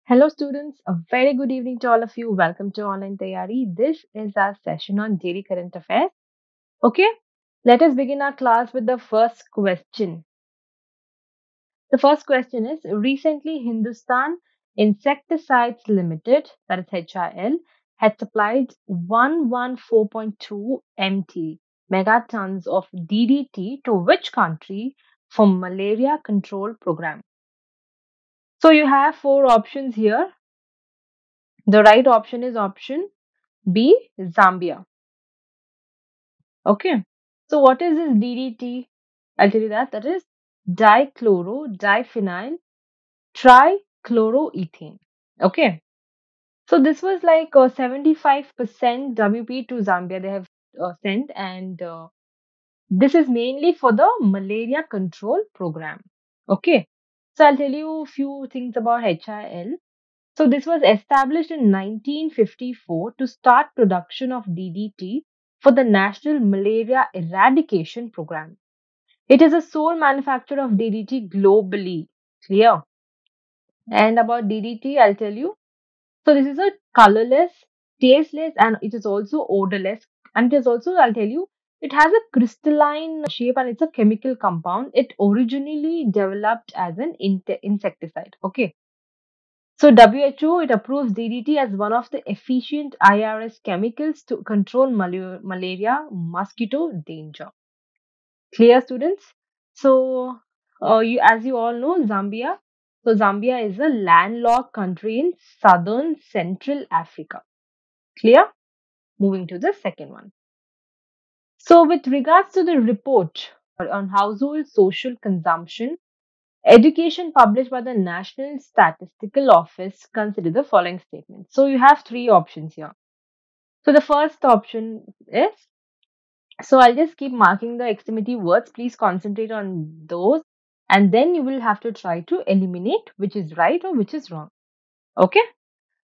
Hello, students. A very good evening to all of you. Welcome to Online Tayari. This is our session on daily current affairs. Okay, let us begin our class with the first question. The first question is recently Hindustan Insecticides Limited, that is HIL, had supplied 114.2 MT megatons of DDT to which country for malaria control program? So you have four options here. The right option is option B, Zambia. Okay. So what is this DDT? I'll tell you that. That is diphenyl trichloroethane. Okay. So this was like 75% WP to Zambia they have sent, and this is mainly for the malaria control program. Okay. So I'll tell you a few things about HIL. So this was established in 1954 to start production of DDT for the National Malaria Eradication Program. It is a sole manufacturer of DDT globally. Clear? And about DDT, I'll tell you. So this is a colorless, tasteless, and it is also odorless. And it is also, I'll tell you, it has a crystalline shape and it's a chemical compound. It originally developed as an insecticide. Okay. So WHO it approves DDT as one of the efficient IRS chemicals to control malaria mosquito danger. Clear, students? So, as you all know, Zambia. So Zambia is a landlocked country in southern Central Africa. Clear? Moving to the second one. So, with regards to the report on household social consumption, education published by the National Statistical Office, consider the following statement. So you have three options here. So the first option is, so I'll just keep marking the extremity words. Please concentrate on those and then you will have to try to eliminate which is right or which is wrong. Okay.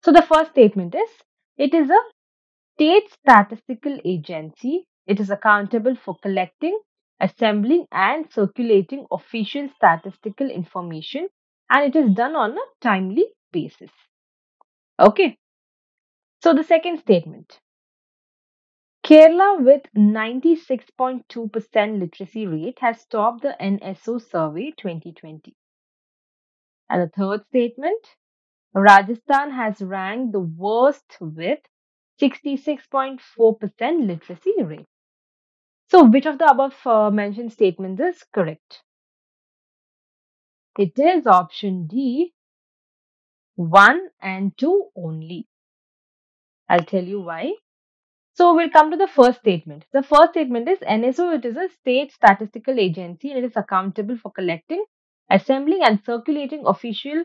So the first statement is, it is a state statistical agency. It is accountable for collecting, assembling, and circulating official statistical information, and it is done on a timely basis. Okay. So the second statement, Kerala with 96.2% literacy rate has topped the NSO survey 2020. And the third statement, Rajasthan has ranked the worst with 66.4% literacy rate. So, which of the above mentioned statements is correct? It is option D, 1 and 2 only. I'll tell you why. So, we'll come to the first statement. The first statement is NSO, it is a state statistical agency and it is accountable for collecting, assembling, and circulating official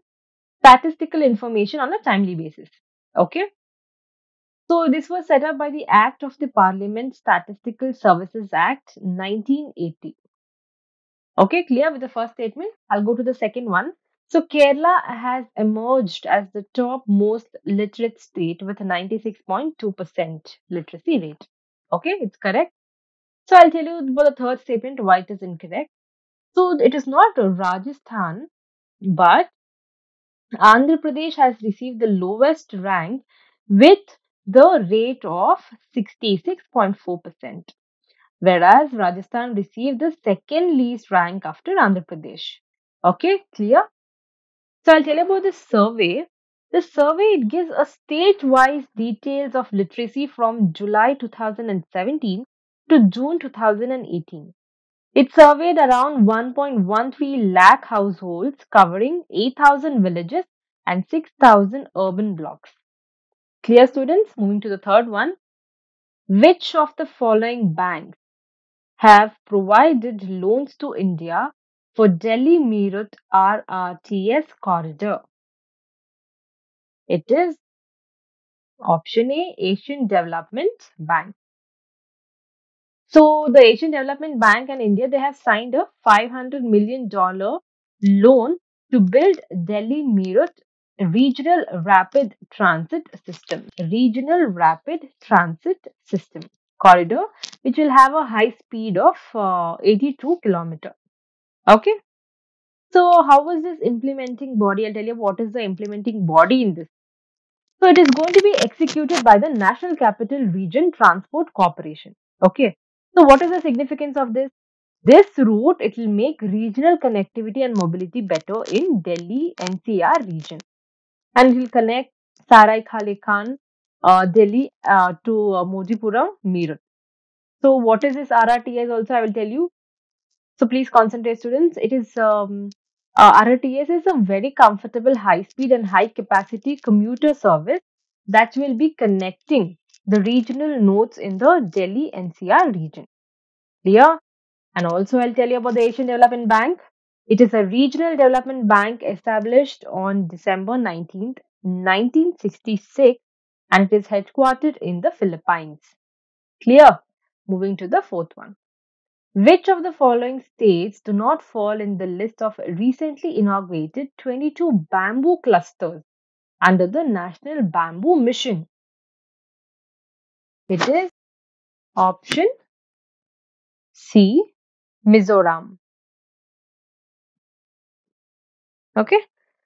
statistical information on a timely basis. Okay. So, this was set up by the Act of the Parliament Statistical Services Act 1980. Okay, clear with the first statement? I'll go to the second one. So, Kerala has emerged as the top most literate state with a 96.2% literacy rate. Okay, it's correct. So, I'll tell you about the third statement why it is incorrect. So, it is not Rajasthan, but Andhra Pradesh has received the lowest rank with the rate of 66.4%, whereas Rajasthan received the second least rank after Andhra Pradesh. Okay, clear? So I'll tell you about this survey. The survey it gives a state-wise details of literacy from July 2017 to June 2018. It surveyed around 1.13 lakh households covering 8,000 villages and 6,000 urban blocks. Clear, students? Moving to the third one. Which of the following banks have provided loans to India for Delhi Meerut RRTS corridor? It is option A, Asian Development Bank. So the Asian Development Bank and India, they have signed a $500 million loan to build Delhi Meerut Regional Rapid Transit System. Regional Rapid Transit System corridor, which will have a high speed of 82 kilometer. Okay. So, how was this implementing body? I'll tell you what is the implementing body in this. So, it is going to be executed by the National Capital Region Transport Corporation. Okay. So, what is the significance of this? This route, it will make regional connectivity and mobility better in Delhi NCR region, and it will connect Sarai Khale Khan, Delhi to Mojipuram, Meerut. So, what is this RRTS? Also, I will tell you. So, please concentrate, students. It is RRTS is a very comfortable, high speed and high capacity commuter service that will be connecting the regional nodes in the Delhi NCR region. Clear? And also, I'll tell you about the Asian Development Bank. It is a regional development bank established on December 19th, 1966, and it is headquartered in the Philippines. Clear? Moving to the fourth one. Which of the following states do not fall in the list of recently inaugurated 22 bamboo clusters under the National Bamboo Mission? It is option C, Mizoram. Okay.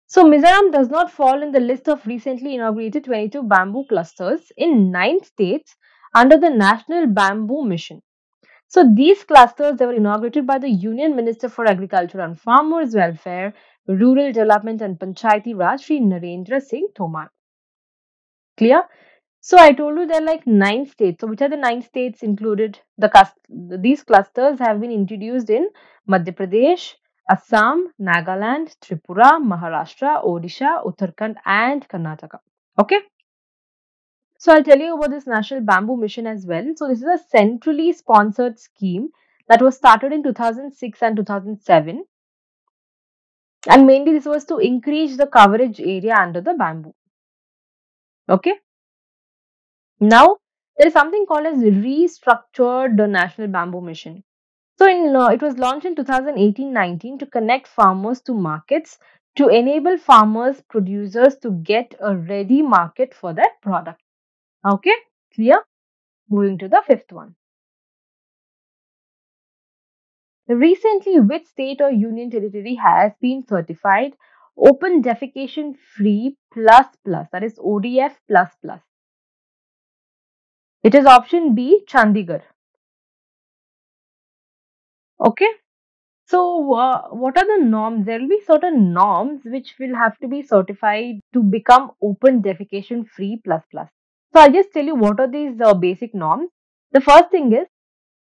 So Mizoram does not fall in the list of recently inaugurated 22 bamboo clusters in 9 states under the National Bamboo Mission. So these clusters, they were inaugurated by the Union Minister for Agriculture and Farmers Welfare, Rural Development and Panchayati Raj, Shri Narendra Singh Tomar. Clear? So I told you there are like 9 states. So which are the 9 states included? These clusters have been introduced in Madhya Pradesh, Assam, Nagaland, Tripura, Maharashtra, Odisha, Uttarakhand, and Karnataka. Okay. So I'll tell you about this National Bamboo Mission as well. So this is a centrally sponsored scheme that was started in 2006 and 2007, and mainly this was to increase the coverage area under the bamboo. Okay. Now there is something called as restructured the National Bamboo Mission. So it was launched in 2018-19 to connect farmers to markets, to enable farmers producers to get a ready market for their product. Okay, clear? Moving to the fifth one. Recently, which state or union territory has been certified open defecation free plus plus, that is ODF plus plus? It is option B, Chandigarh. Okay. So, what are the norms? There will be certain norms which will have to be certified to become open defecation free plus plus. So, I'll just tell you what are these basic norms. The first thing is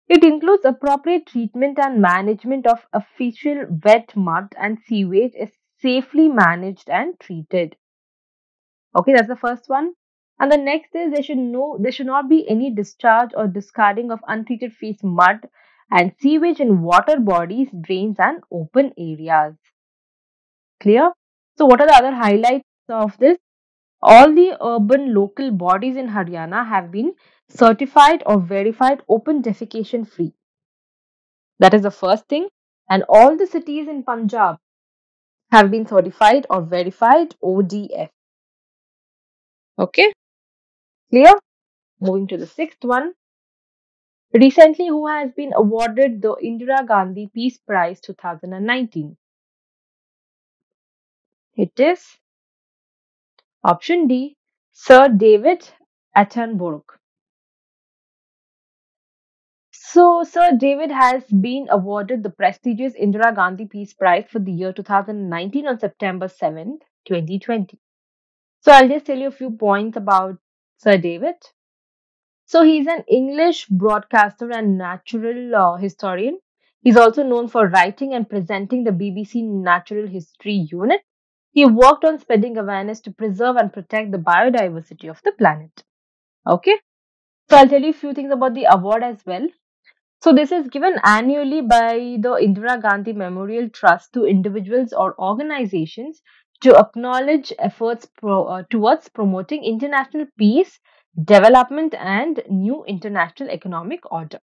it includes appropriate treatment and management of official wet mud and sewage is safely managed and treated. Okay, that's the first one. And the next is there should not be any discharge or discarding of untreated waste mud and sewage in water bodies, drains, and open areas. Clear? So, what are the other highlights of this? All the urban local bodies in Haryana have been certified or verified open defecation free. That is the first thing. And all the cities in Punjab have been certified or verified ODF. Okay, clear? Moving to the sixth one. Recently, who has been awarded the Indira Gandhi Peace Prize 2019? It is option D, Sir David Attenborough. So, Sir David has been awarded the prestigious Indira Gandhi Peace Prize for the year 2019 on September 7th, 2020. So, I'll just tell you a few points about Sir David. So he's an English broadcaster and natural historian. He's also known for writing and presenting the BBC Natural History Unit. He worked on spreading awareness to preserve and protect the biodiversity of the planet. Okay, so I'll tell you a few things about the award as well. So this is given annually by the Indira Gandhi Memorial Trust to individuals or organizations to acknowledge efforts towards promoting international peace, development, and new international economic order.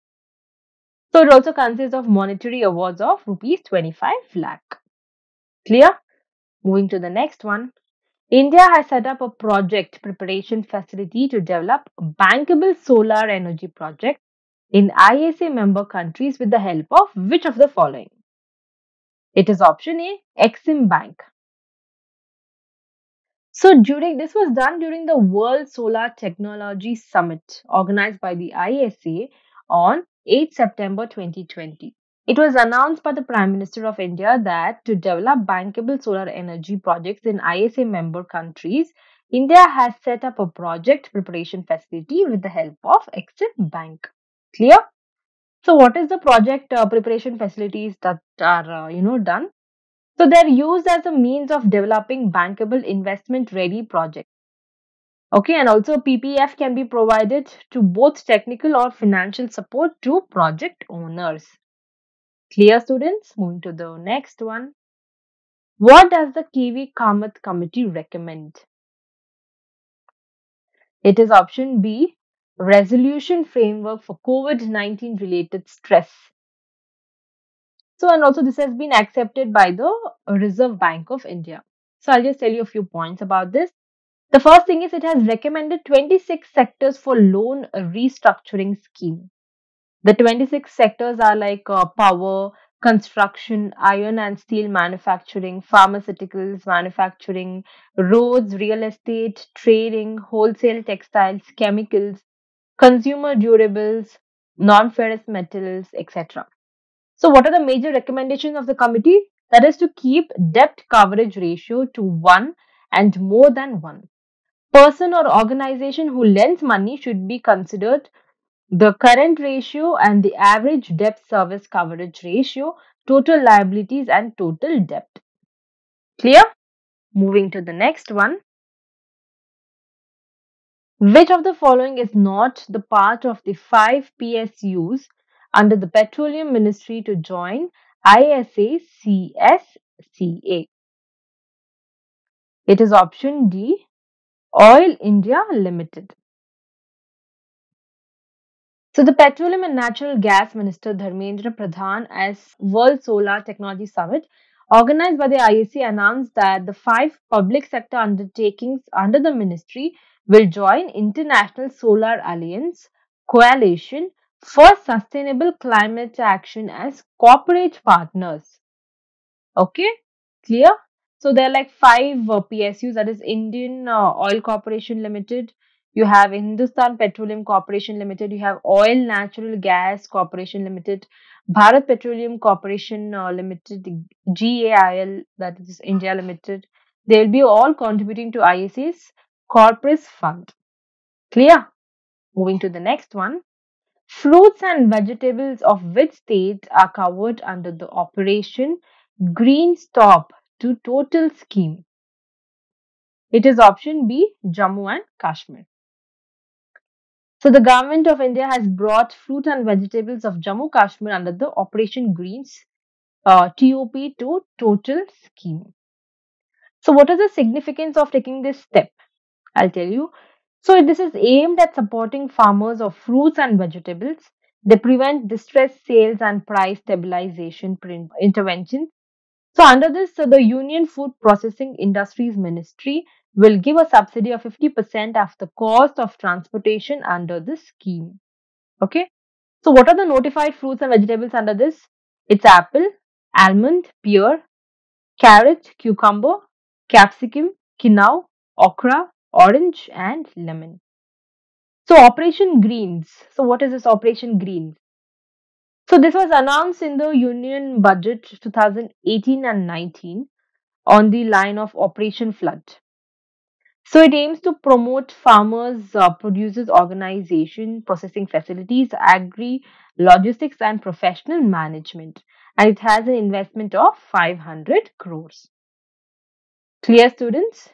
So it also consists of monetary awards of rupees 25 lakh. Clear? Moving to the next one. India has set up a project preparation facility to develop bankable solar energy projects in ISA member countries with the help of which of the following? It is option A, Exim Bank. So during this was done during the World Solar Technology Summit organized by the ISA on 8 September 2020. It was announced by the Prime Minister of India that to develop bankable solar energy projects in ISA member countries, India has set up a project preparation facility with the help of Exim Bank. Clear? So what is the project preparation facilities that are done? So they're used as a means of developing bankable investment ready projects. Okay, and also PPF can be provided to both technical or financial support to project owners. Clear, students? Moving to the next one. What does the Kiwi Kamath Committee recommend? It is option B, resolution framework for COVID-19 related stress. So, and also this has been accepted by the Reserve Bank of India. So, I'll just tell you a few points about this. The first thing is it has recommended 26 sectors for loan restructuring scheme. The 26 sectors are like power, construction, iron and steel manufacturing, pharmaceuticals manufacturing, roads, real estate, trading, wholesale textiles, chemicals, consumer durables, non-ferrous metals, etc. So, what are the major recommendations of the committee? That is to keep debt coverage ratio to 1 and more than 1. Person or organization who lends money should be considered the current ratio and the average debt service coverage ratio, total liabilities and total debt. Clear? Moving to the next one. Which of the following is not the part of the 5 PSUs under the Petroleum Ministry to join ISA CSCA? It is option D, Oil India Limited. So, the Petroleum and Natural Gas Minister Dharmendra Pradhan, as World Solar Technology Summit, organized by the IEC, announced that the 5 public sector undertakings under the ministry will join International Solar Alliance Coalition for Sustainable Climate Action as corporate partners. Okay, clear? So there are like 5 PSUs, that is Indian Oil Corporation Limited. You have Hindustan Petroleum Corporation Limited. You have Oil Natural Gas Corporation Limited, Bharat Petroleum Corporation Limited, GAIL, that is India Limited. They will be all contributing to ISA's corporate fund. Clear? Moving to the next one. Fruits and vegetables of which states are covered under the Operation Green Stop to Total scheme? It is option B, Jammu and Kashmir. So the government of India has brought fruit and vegetables of Jammu Kashmir under the Operation Greens TOP to Total scheme. So what is the significance of taking this step? I'll tell you. So this is aimed at supporting farmers of fruits and vegetables. They prevent distressed sales and price stabilization interventions. So under this, the Union Food Processing Industries Ministry will give a subsidy of 50% of the cost of transportation under this scheme. Okay. So what are the notified fruits and vegetables under this? It's apple, almond, pear, carrot, cucumber, capsicum, quinoa, okra, orange, and lemon. So Operation Greens. So what is this Operation Greens? So this was announced in the Union Budget 2018 and 19 on the line of Operation Flood. So it aims to promote farmers, producers, organization, processing facilities, agri, logistics, and professional management. And it has an investment of 500 crores. Clear, students?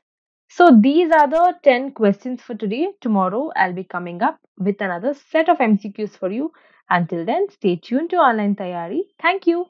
So these are the 10 questions for today. Tomorrow I'll be coming up with another set of MCQs for you. Until then, stay tuned to Online Tayari. Thank you.